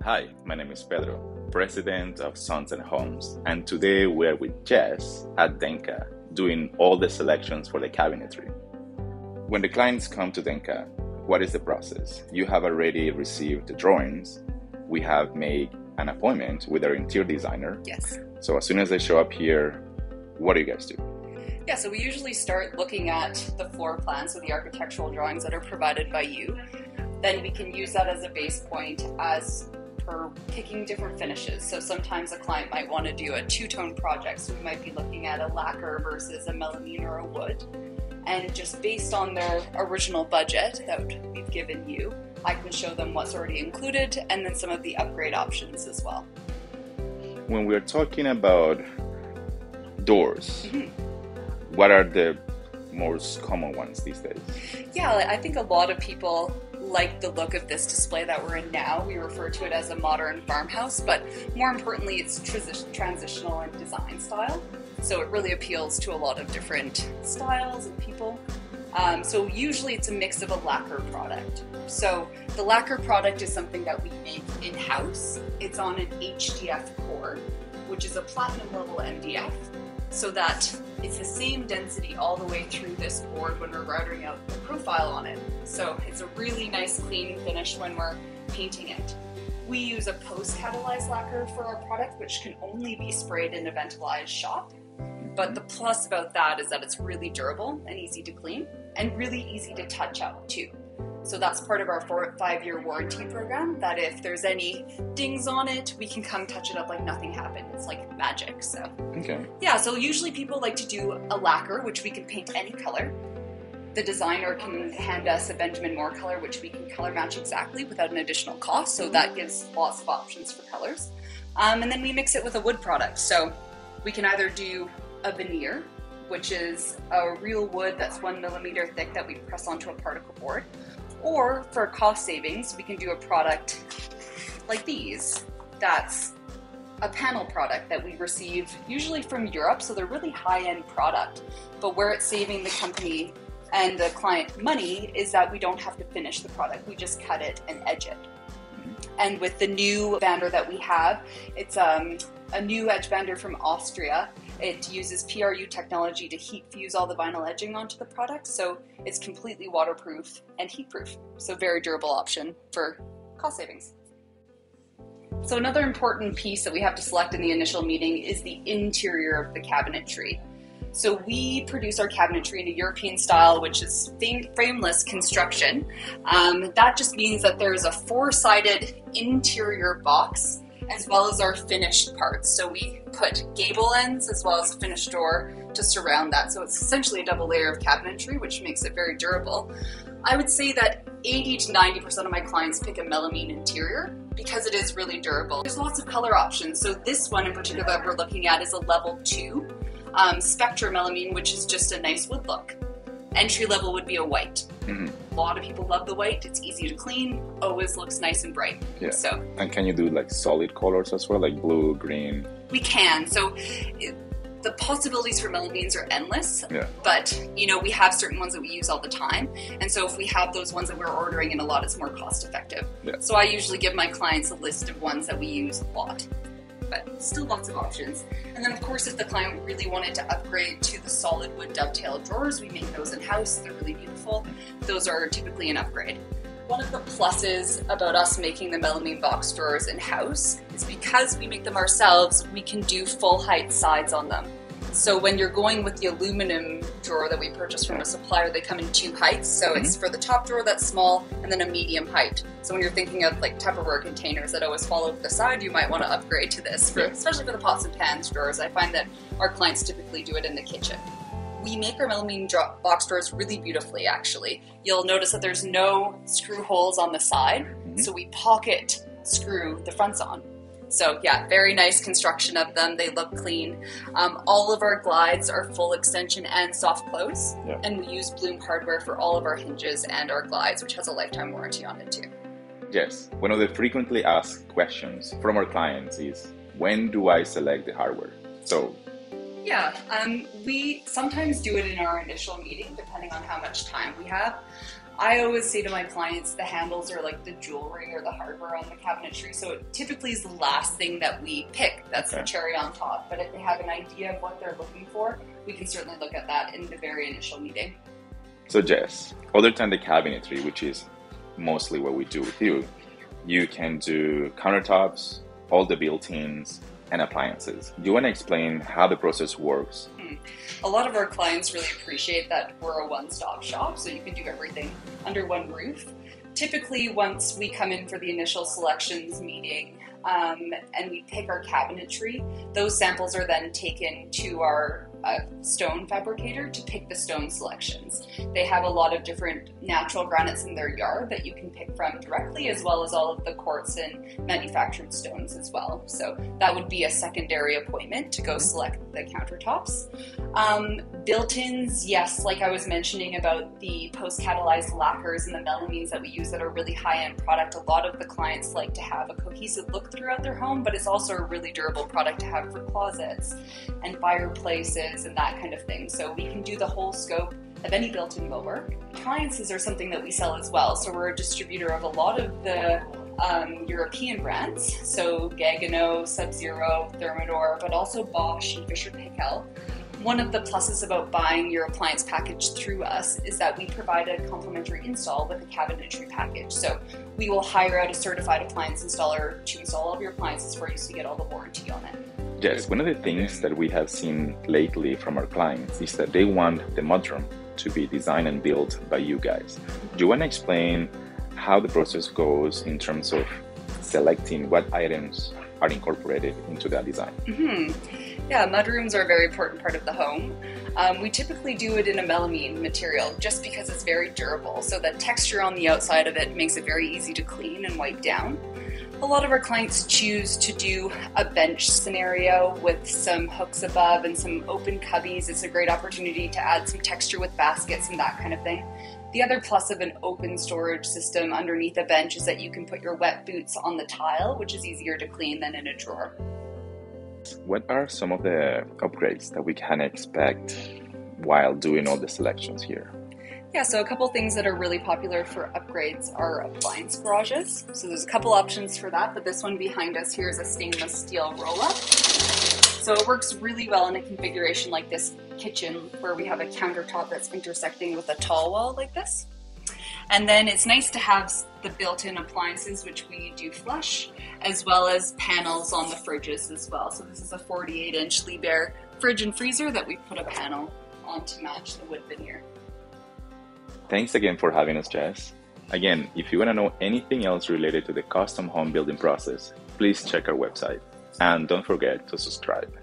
Hi, my name is Pedro, President of Sons and Homes, and today we're with Jess at Denca doing all the selections for the cabinetry. When the clients come to Denca, what is the process? You have already received the drawings. We have made an appointment with our interior designer. Yes. So as soon as they show up here, what do you guys do? Yeah, so we usually start looking at the floor plan, so the architectural drawings that are provided by you. Then we can use that as a base point as per picking different finishes. So sometimes a client might want to do a two-tone project, so we might be looking at a lacquer versus a melamine or a wood. And just based on their original budget that we've given you, I can show them what's already included and then some of the upgrade options as well. When we're talking about doors, what are the most common ones these days? Yeah, I think a lot of people like the look of this display that we're in now. We refer to it as a modern farmhouse, but more importantly, it's transitional in design style. So it really appeals to a lot of different styles and people. So usually it's a mix of a lacquer product. So the lacquer product is something that we make in-house. It's on an HDF core, which is a platinum level MDF, so that it's the same density all the way through this board when we're routing out the profile on it. So it's a really nice clean finish when we're painting it. We use a post-catalyzed lacquer for our product, which can only be sprayed in a ventilized shop. But the plus about that is that it's really durable and easy to clean and really easy to touch up too. So that's part of our 5-year warranty program, that if there's any dings on it, we can come touch it up like nothing happened. It's like magic. So Okay. yeah, so usually people like to do a lacquer, which we can paint any color. The designer can hand us a Benjamin Moore color, which we can color match exactly without an additional cost. So that gives lots of options for colors. And then we mix it with a wood product. So we can either do a veneer, which is a real wood that's 1 millimeter thick that we press onto a particle board. Or for cost savings, we can do a product like these. That's a panel product that we receive usually from Europe, so they're really high-end product. But where it's saving the company and the client money is that we don't have to finish the product. We just cut it and edge it. And with the new bander that we have, it's a new edge bander from Austria. It uses PRU technology to heat fuse all the vinyl edging onto the product, so it's completely waterproof and heat proof. So very durable option for cost savings. So another important piece that we have to select in the initial meeting is the interior of the cabinetry. So we produce our cabinetry in a European style, which is frameless construction. That just means that there's a 4-sided interior box as well as our finished parts. So we put gable ends as well as a finished door to surround that. So it's essentially a double layer of cabinetry, which makes it very durable. I would say that 80 to 90% of my clients pick a melamine interior because it is really durable. There's lots of color options. So this one in particular that we're looking at is a level 2 Spectra melamine, which is just a nice wood look. Entry level would be a white. A lot of people love the white. It's easy to clean, always looks nice and bright. Yeah. So, And can you do like solid colors as well, like blue, green? we can. So the possibilities for melamines are endless, Yeah. but we have certain ones that we use all the time. And so if we have those ones that we're ordering in a lot, it's more cost effective. Yeah. So I usually give my clients a list of ones that we use a lot, but still lots of options. And then of course, if the client really wanted to upgrade to the solid wood dovetail drawers, we make those in-house. They're really beautiful. Those are typically an upgrade. One of the pluses about us making the melamine box drawers in-house is because we make them ourselves, we can do full height sides on them. So when you're going with the aluminum drawer that we purchased from a supplier, they come in 2 heights. So it's for the top drawer that's small and then a medium height. So when you're thinking of like Tupperware containers that always fall over the side, you might want to upgrade to this, especially for the pots and pans drawers. I find that our clients typically do it in the kitchen. We make our melamine box drawers really beautifully, actually. You'll notice that there's no screw holes on the side, so we pocket screw the fronts on. So yeah, very nice construction of them. They look clean. All of our glides are full extension and soft close, and we use Bloom hardware for all of our hinges and our glides, which has a lifetime warranty on it too. Yes. One of the frequently asked questions from our clients is, when do I select the hardware? So Yeah, we sometimes do it in our initial meeting, depending on how much time we have. I always say to my clients, the handles are like the jewelry or the hardware on the cabinetry, so it typically is the last thing that we pick. That's the cherry on top. But if they have an idea of what they're looking for, we can certainly look at that in the very initial meeting. So Jess, other than the cabinetry, which is mostly what we do with you, you can do countertops, all the built-ins, and appliances. Do you want to explain how the process works? A lot of our clients really appreciate that we're a one-stop shop, so you can do everything under one roof. Typically, once we come in for the initial selections meeting and we pick our cabinetry, those samples are then taken to our stone fabricator to pick the stone selections. They have a lot of different natural granites in their yard that you can pick from directly, as well as all of the quartz and manufactured stones as well. So that would be a secondary appointment to go select the countertops. Built-ins, yes, like I was mentioning about the post-catalyzed lacquers and the melamines that we use that are really high-end product. A lot of the clients like to have a cohesive look throughout their home, but it's also a really durable product to have for closets and fireplaces and that kind of thing. So we can do the whole scope of any built-in millwork. Appliances are something that we sell as well. So we're a distributor of a lot of the European brands. So Gaggenau, Sub-Zero, Thermador, but also Bosch and Fisher-Paykel. One of the pluses about buying your appliance package through us is that we provide a complimentary install with a cabinetry package. So we will hire out a certified appliance installer to install all of your appliances for you so you get all the warranty on it. Yes, one of the things that we have seen lately from our clients is that they want the mudroom to be designed and built by you guys. Do you want to explain how the process goes in terms of selecting what items are incorporated into that design? Yeah, mudrooms are a very important part of the home. We typically do it in a melamine material just because it's very durable. So the texture on the outside of it makes it very easy to clean and wipe down. A lot of our clients choose to do a bench scenario with some hooks above and some open cubbies. It's a great opportunity to add some texture with baskets and that kind of thing. The other plus of an open storage system underneath a bench is that you can put your wet boots on the tile, which is easier to clean than in a drawer. What are some of the upgrades that we can expect while doing all the selections here? Yeah, so a couple things that are really popular for upgrades are appliance garages. So there's a couple options for that, but this one behind us here is a stainless steel roll-up. So it works really well in a configuration like this kitchen where we have a countertop that's intersecting with a tall wall like this. And then it's nice to have the built-in appliances, which we do flush, as well as panels on the fridges as well. So this is a 48-inch Liebherr fridge and freezer that we put a panel on to match the wood veneer. Thanks again for having us, Jess. Again, if you want to know anything else related to the custom home building process, please check our website. And don't forget to subscribe.